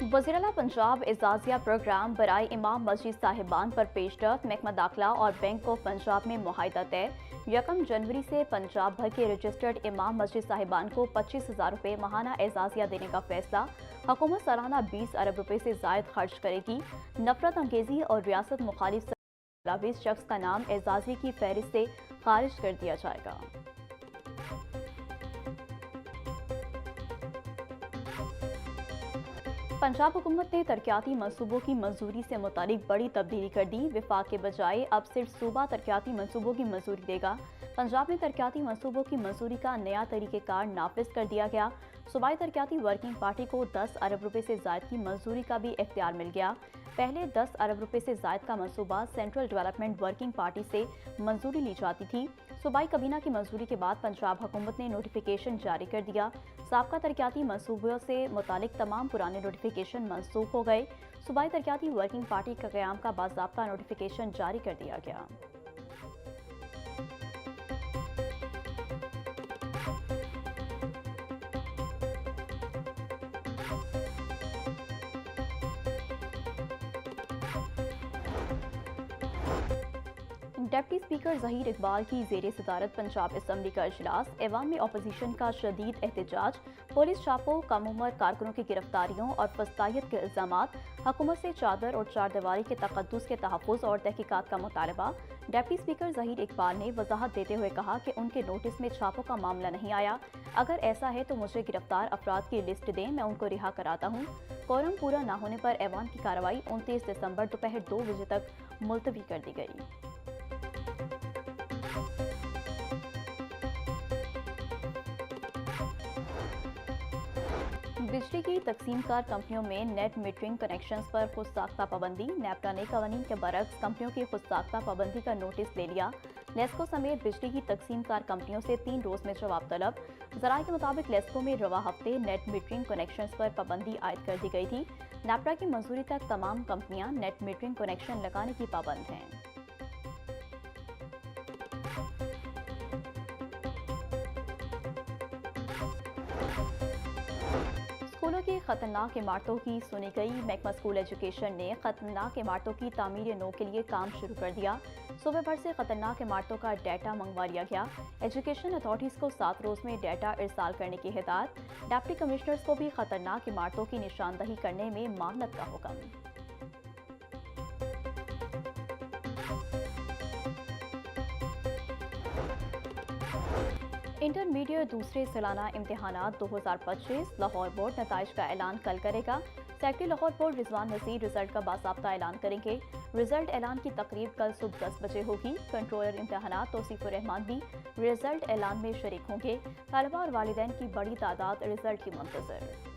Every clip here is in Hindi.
वज़ीर-ए-आला पंजाब एजाजिया प्रोग्राम बराए इमाम मस्जिद साहिबान पर पेशरफ महकमा दाखिला और बैंक ऑफ पंजाब में मुआहिदा तय। 1 जनवरी से पंजाब भर के रजिस्टर्ड इमाम मस्जिद साहिबान को 25,000 रुपये माहाना एजाजिया देने का फैसला। हुकूमत सालाना 20 अरब रुपये से जायद खर्च करेगी। नफरत अंगेजी और रियासत मुखालिफ 20 शख्स का नाम एजाजिया की फहरिस्त से खारिज कर दिया जाएगा। पंजाब हुकूमत ने तरक्याती मनसूबों की मंजूरी से मुतालिक बड़ी तब्दीली कर दी। विफाक के बजाय अब सिर्फ सूबा तरक्याती मनसूबों की मंजूरी देगा। पंजाब में तरक्याती मनसूबों की मंजूरी का नया तरीक़ेकार नाफिज कर दिया गया। सूबाई तरक्याती वर्किंग पार्टी को 10 अरब रुपये से जायद की मंजूरी का भी इख्तियार मिल गया। पहले 10 अरब रुपये से जायद का मनसूबा सेंट्रल डेवलपमेंट वर्किंग पार्टी से मंजूरी ली जाती थी। सूबाई कबीना की मंजूरी के बाद पंजाब हुकूमत ने नोटिफिकेशन जारी कर दिया। साबका तरक्याती मनसूबों से मुतालिक तमाम पुराने नोटिफिकेशन मनसूख हो गए। सूबाई तरक्याती वर्किंग पार्टी के क़याम का बाज़ाब्ता नोटिफिकेशन जारी कर दिया गया। डिप्टी स्पीकर ज़हीर इकबाल की ज़ेर सदारत पंजाब असम्बली का इजलास। ऐवान में अपोजिशन का शदीद एहतजाज। पुलिस छापों, कम उम्र कारकुनों की गिरफ्तारियों और फस्तायत के इल्ज़ामात। हुकूमत से चादर और चारदीवारी के तक़द्दुस के तहफ़्फ़ुज़ और तहक़ीक़ात का मुतालबा। डिप्टी स्पीकर ज़हीर इकबाल ने वज़ाहत देते हुए कहा कि उनके नोटिस में छापों का मामला नहीं आया। अगर ऐसा है तो मुझे गिरफ्तार अफराद की लिस्ट दें, मैं उनको रिहा कराता हूँ। कोरम पूरा न होने पर ऐवान की कार्रवाई 29 दिसंबर दोपहर 2 बजे तक मुलतवी कर दी गई। बिजली की तकसीमकार कंपनियों में नेट मीटरिंग कनेक्शंस पर खुद साख्ता पाबंदी। नेपरा ने कवानीन के बरक्स कंपनियों की खुद साख्ता पाबंदी का नोटिस ले लिया। लेस्को समेत बिजली की तकसीमकार कंपनियों से 3 रोज में जवाब तलब। जराये के मुताबिक लेस्को में रवा हफ्ते नेट मीटरिंग कनेक्शंस पर पाबंदी आयद कर दी गई थी। नेपरा की मंजूरी तक तमाम कंपनियां नेट मीटरिंग कनेक्शन लगाने की पाबंद हैं। स्कूलों की खतरनाक इमारतों की सुनी गई। महकमा स्कूल एजुकेशन ने खतरनाक इमारतों की तामीर नौ के लिए काम शुरू कर दिया। सूबे भर से खतरनाक इमारतों का डाटा मंगवा लिया गया। एजुकेशन अथॉरिटीज़ को 7 रोज में डाटा इरसाल करने की हिदायत। डिप्टी कमिश्नर्स को भी खतरनाक इमारतों की निशानदही करने में मामलत का हुक्म। इंटरमीडिएट दूसरे सालाना इम्तिहानात 2025 लाहौर बोर्ड नताइज का ऐलान कल करेगा। Secretary Lahore board Rizwan Naseer result का बासाब्ता ऐलान करेंगे। रिजल्ट ऐलान की तकरीब कल सुबह 10 बजे होगी। कंट्रोलर इम्तिहानात तौसीफुर रहमान भी रिजल्ट ऐलान में शरीक होंगे। तलबा और वालिदैन की बड़ी तादाद रिजल्ट की मुंतज़र।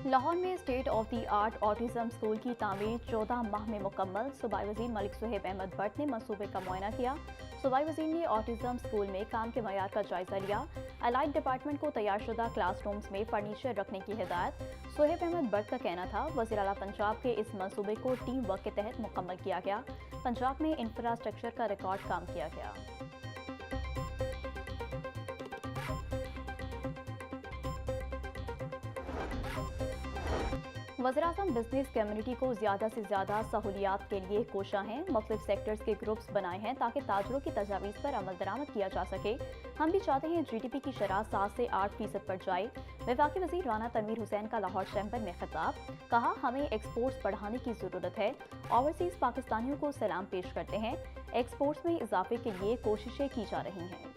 लाहौर में state of the art autism school की तामीर 14 माह में मुकम्मल। सूबाई वज़ीर मलिक सुहेब अहमद भट्ट ने मंसूबे का मुआयना किया। सूबाई वज़ीर ने ऑटिज्म स्कूल में काम के मयार का जायजा लिया। अलाइड डिपार्टमेंट को तैयारशुदा क्लासरूम्स में फर्नीचर रखने की हिदायत। सुहेब अहमद भट्ट का कहना था वज़ीर-ए-आला पंजाब के इस मंसूबे को टीम वर्क के तहत मुकम्मल किया गया। पंजाब में इंफ्रास्ट्रक्चर का रिकॉर्ड काम किया गया। वज़ीर-ए-आज़म बिजनेस कम्युनिटी को ज़्यादा से ज़्यादा सहूलियात के लिए कोशा हैं। मुख्तलिफ सेक्टर्स के ग्रुप्स बनाए हैं ताकि ताजरों की तजावीज़ पर अमल दरामद किया जा सके। हम भी चाहते हैं GDP की शरह 7 से 8% पर जाए। वफाकी वज़ीर राना तनवीर हुसैन का लाहौर चैम्बर में खिताब। कहा, हमें एक्सपोर्ट्स बढ़ाने की ज़रूरत है। ओवरसीज़ पाकिस्तानियों को सलाम पेश करते हैं। एक्सपोर्ट्स में इजाफे के लिए कोशिशें की जा रही हैं।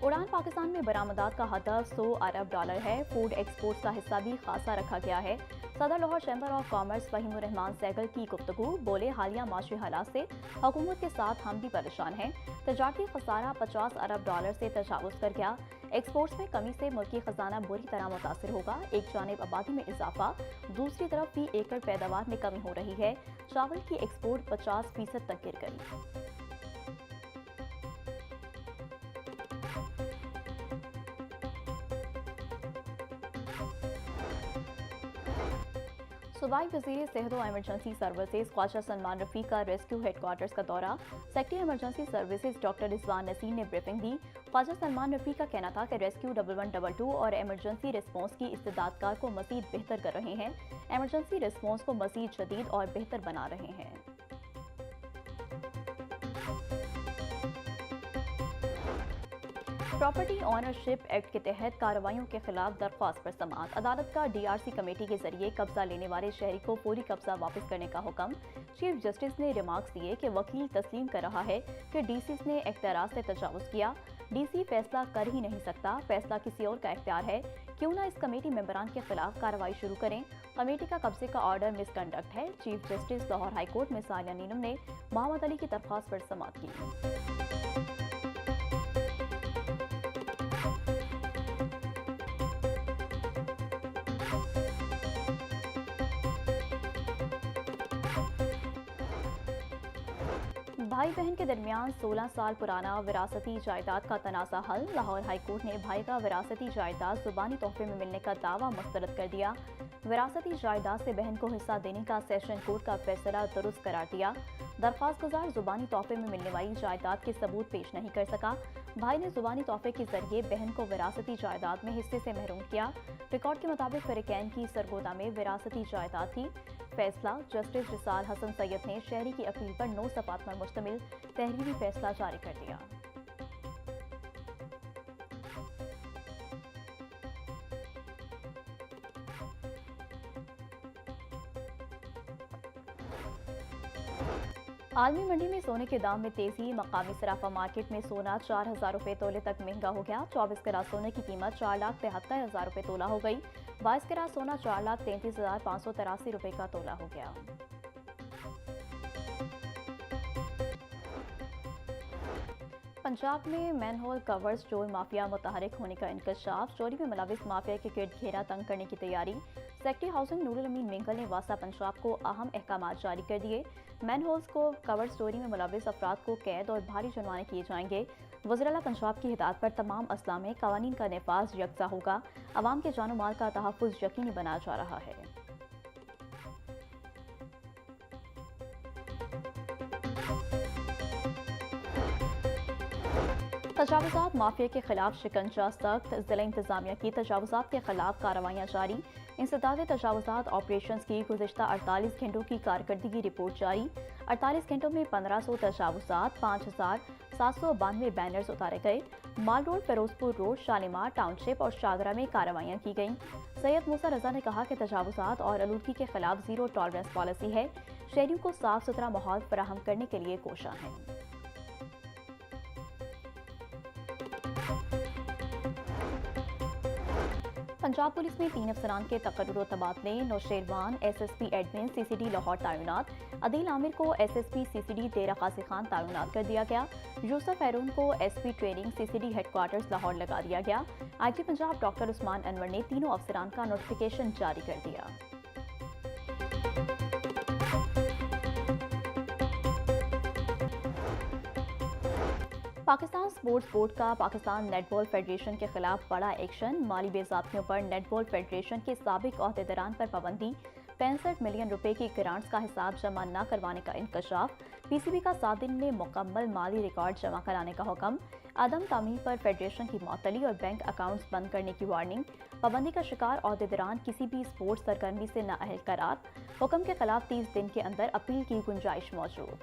उड़ान पाकिस्तान में बरामदात का हदफ 100 अरब डॉलर है। फूड एक्सपोर्ट्स का हिस्सा भी खासा रखा गया है। सदर Lahore chamber of commerce Fahimur Rehman Saigal की गुफ्तगू। बोले, हालिया माशी हालात से हुकूमत के साथ हम भी परेशान हैं। तजारती खसारा 50 अरब डॉलर से तजावुज़ कर गया। एक्सपोर्ट्स में कमी से मुल्की खजाना बुरी तरह मुतासिर होगा। एक जानिब आबादी में इजाफा, दूसरी तरफ फी एकड़ पैदावार में कमी हो रही है। चावल की एक्सपोर्ट 50% तक गिर गई। सूबाई वज़ीर सेहत और एमरजेंसी सर्विसेज ख्वाजा सलमान रफ़ी का रेस्क्यू हेडक्वार्टर्स का दौरा। Secretary emergency services doctor Rizwan Naseer ने ब्रीफिंग दी। ख्वाजा सलमान रफ़ी का कहना था कि रेस्क्यू 1122 और एमरजेंसी रिस्पॉन्स की इस्तेदादकार को मज़ीद बेहतर कर रहे हैं, एमरजेंसी रिस्पॉन्स को मज़ीद जदीद और बेहतर बना रहे हैं। प्रॉपर्टी ऑनरशिप एक्ट के तहत कार्रवाइयों के खिलाफ दरख्वास्त पर समाअत। अदालत का डीआरसी कमेटी के जरिए कब्जा लेने वाले शहरी को फौरी कब्जा वापस करने का हुक्म। चीफ जस्टिस ने रिमार्क्स दिए कि वकील तस्लीम कर रहा है कि डीसी ने इख्तियारात से तजावुज किया। डीसी फैसला कर ही नहीं सकता, फैसला किसी और का इख्तियार है। क्यों ना इस कमेटी मेंबरान के खिलाफ कार्रवाई शुरू करें। कमेटी का कब्जे का ऑर्डर मिसकंडक्ट है। चीफ जस्टिस लाहौर हाईकोर्ट में सालिया नीलम ने मोहम्मद अली की दरख्वास्त पर समाअत की। भाई बहन के दरमियान 16 साल पुराना विरासती जायदाद का तनाज़ा हल। लाहौर हाईकोर्ट ने भाई का विरासती जायदाद जुबानी तोहफे में मिलने का दावा मुस्तरद कर दिया। विरासती जायदाद से बहन को हिस्सा देने का सेशन कोर्ट का फैसला दुरुस्त करार दिया। दरख्वास्त गुजार जुबानी तोहफे में मिलने वाली जायदाद के सबूत पेश नहीं कर सका। भाई ने जुबानी तोहफे के जरिए बहन को विरासती जायदाद में हिस्से से महरूम किया। रिकॉर्ड के मुताबिक फरीकैन की सरगोदा में विरासती जायदाद थी। फैसला जस्टिस रिसाल हसन सैयद ने शहरी की अपील पर 9 सफ़ात पर मुश्तमिल तहरीरी फैसला जारी कर दिया। आलमी मंडी में सोने के दाम में तेजी। मकामी सराफा मार्केट में सोना 4,000 रुपये तोले तक महंगा हो गया। 24 कैरात सोने की कीमत 4,73,000 रुपये तोला हो गई। 22 कैरात सोना 4,33,583 रुपये का तोला हो गया। पंजाब में मैनहोल कवर्स चोर माफिया मुतहरिक होने का इंकशाफ। चोरी में मुलविस माफिया के गिर्द घेरा तंग करने की तैयारी। सेक्रेटरी हाउसिंग नूरुल अमीन मिंगल ने वासा पंजाब को अहम अहकाम जारी कर दिए। मैनहोल्स को कवर्स चोरी में मुलविस अफराद को कैद और भारी जुर्माने किए जाएंगे। वज़ीर-ए-आला पंजाब की हिदायत पर तमाम अजला में कवानीन का नफाज यकजा होगा। अवाम के जानो माल का तहफ़्फ़ुज़ यकीनी बनाया जा रहा है। तजावुज़ात माफिया के खिलाफ शिकंजा सख्त। जिला इंतजामिया की तजावुज़ात के खिलाफ कार्रवाइयाँ जारी। इंसदाद तजावुज़ात ऑपरेशन की गुज़िश्ता 48 घंटों की कारकर्दगी रिपोर्ट जारी। 48 घंटों में 1500 तजावुज़ात, 5,792 बैनर्स उतारे गए। Mall Road, Ferozepur Road, Shalimar Township और शादरा में कार्रवाइयाँ की गईं। सैयद मूसा रजा ने कहा कि तजावुज़ात और आलूदगी के खिलाफ ज़ीरो टॉलरेंस पॉलिसी है। शहरियों को साफ सुथरा माहौल फराहम करने के लिए कोशा है। पंजाब पुलिस में 3 अफसरान के तकर्रुर तबादले। Nausherwan SSP admin CCD Lahore तैनात। अदील आमिर को SSP CCD डेरा काजी खान तैनात कर दिया गया। यूसुफ हैरून को SP training CCD headquarters Lahore लगा दिया गया। IG पंजाब डॉक्टर उस्मान अनवर ने तीनों अफसरान का नोटिफिकेशन जारी कर दिया। पाकिस्तान स्पोर्ट्स बोर्ड का पाकिस्तान नेटबॉल फेडरेशन के खिलाफ बड़ा एक्शन। माली बेज़ाब्तियों पर नेटबॉल फेडरेशन के साबिक अहदेदारान पर पाबंदी। 65 मिलियन रुपए की ग्रांट्स का हिसाब जमा न करवाने का इंकशाफ। PCB का 7 दिन में मुकम्मल माली रिकॉर्ड जमा कराने का हुक्म। आदम तामील पर फेडरेशन की मअतली और बैंक अकाउंट्स बंद करने की वार्निंग। पाबंदी का शिकार अहदेदारान किसी भी स्पोर्ट्स सरगर्मी से नाअहल करार। हुक्म के खिलाफ 30 दिन के अंदर अपील की गुंजाइश मौजूद।